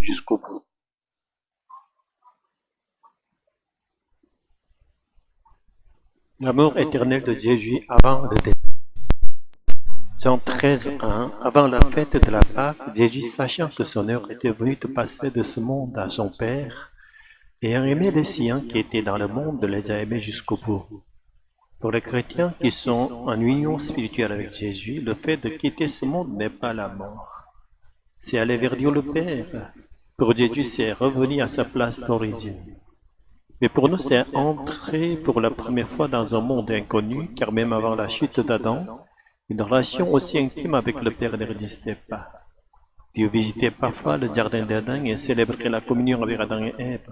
jusqu'au bout. L'amour éternel de Jésus avant le départ. Jean 13:1. Avant la fête de la Pâque, Jésus, sachant que son heure était venue de passer de ce monde à son Père, ayant aimé les siens qui étaient dans le monde, les a aimés jusqu'au bout. Pour les chrétiens qui sont en union spirituelle avec Jésus, le fait de quitter ce monde n'est pas la mort. C'est aller vers Dieu le Père. Pour Jésus, c'est revenir à sa place d'origine. Mais pour nous, c'est entrer pour la première fois dans un monde inconnu, car même avant la chute d'Adam, une relation aussi intime avec le Père n'existait pas. Dieu visitait parfois le jardin d'Adam et célébrait la communion avec Adam et Ève,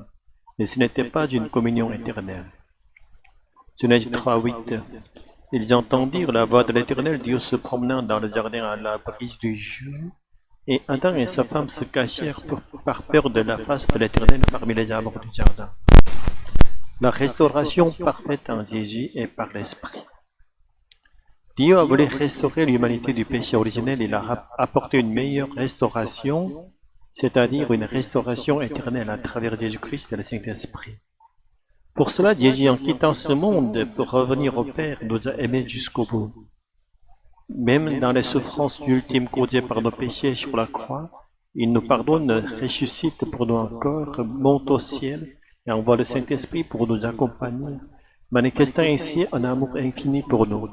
mais ce n'était pas une communion éternelle. Genèse 3:8. Ils entendirent la voix de l'Éternel Dieu se promenant dans le jardin à la brise du jour, et Adam et sa femme se cachèrent par peur de la face de l'Éternel parmi les arbres du jardin. La restauration parfaite en Jésus est par l'Esprit. Dieu a voulu restaurer l'humanité du péché originel. Il a apporté une meilleure restauration, c'est-à-dire une restauration éternelle à travers Jésus-Christ et le Saint-Esprit. Pour cela, Jésus, en quittant ce monde pour revenir au Père, nous a aimés jusqu'au bout. Même dans les souffrances ultimes causées par nos péchés sur la croix, il nous pardonne, ressuscite pour nous encore, monte au ciel et envoie le Saint-Esprit pour nous accompagner, manifestant ainsi un amour infini pour nous.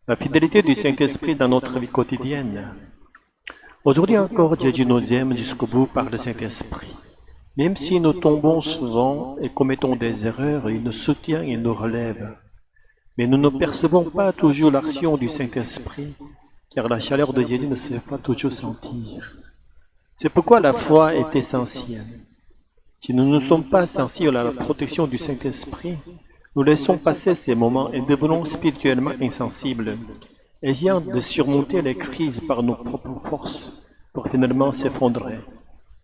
La fidélité du Saint-Esprit dans notre vie quotidienne. Aujourd'hui encore, Jésus nous aime jusqu'au bout par le Saint-Esprit. Même si nous tombons souvent et commettons des erreurs, il nous soutient et nous relève. Mais nous ne percevons pas toujours l'action du Saint-Esprit, car la chaleur de Jésus ne se fait pas toujours sentir. C'est pourquoi la foi est essentielle. Si nous ne sommes pas sensibles à la protection du Saint-Esprit, nous laissons passer ces moments et devenons spirituellement insensibles, essayant de surmonter les crises par nos propres forces pour finalement s'effondrer.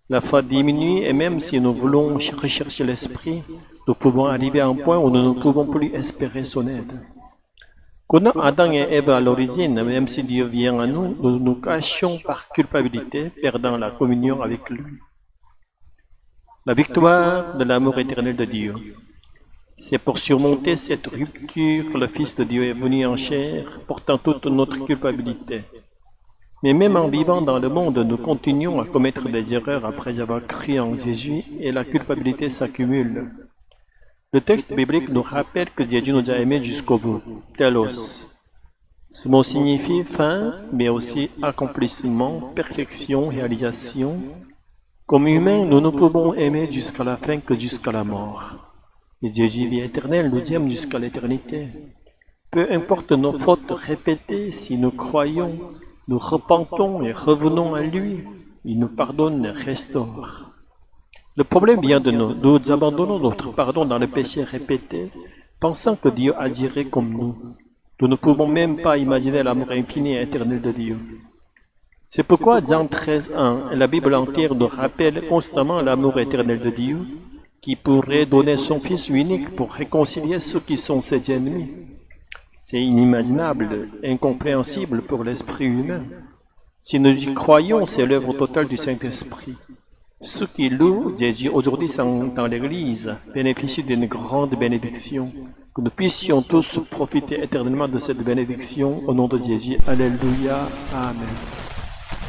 La foi diminue et même si nous voulons rechercher l'Esprit, nous pouvons arriver à un point où nous ne pouvons plus espérer son aide. Connaissant Adam et Ève à l'origine, même si Dieu vient à nous, nous nous cachons par culpabilité, perdant la communion avec lui. La victoire de l'amour éternel de Dieu. C'est pour surmonter cette rupture que le Fils de Dieu est venu en chair, portant toute notre culpabilité. Mais même en vivant dans le monde, nous continuons à commettre des erreurs après avoir cru en Jésus et la culpabilité s'accumule. Le texte biblique nous rappelle que Jésus nous a aimés jusqu'au bout. Telos. Ce mot signifie fin, mais aussi accomplissement, perfection, réalisation. Comme humains, nous ne pouvons aimer jusqu'à la fin que jusqu'à la mort. Et Jésus, vie éternelle, nous aime jusqu'à l'éternité. Peu importe nos fautes répétées, si nous croyons, nous repentons et revenons à lui, il nous pardonne et restaure. Le problème vient de nous. Nous abandonnons notre pardon dans le péché répété, pensant que Dieu agirait comme nous. Nous ne pouvons même pas imaginer l'amour infini et éternel de Dieu. C'est pourquoi Jean 13:1, la Bible entière nous rappelle constamment l'amour éternel de Dieu, qui pourrait donner son Fils unique pour réconcilier ceux qui sont ses ennemis. C'est inimaginable, incompréhensible pour l'esprit humain. Si nous y croyons, c'est l'œuvre totale du Saint-Esprit. Ceux qui louent Jésus aujourd'hui dans l'Église bénéficient d'une grande bénédiction. Que nous puissions tous profiter éternellement de cette bénédiction au nom de Jésus. Alléluia. Amen.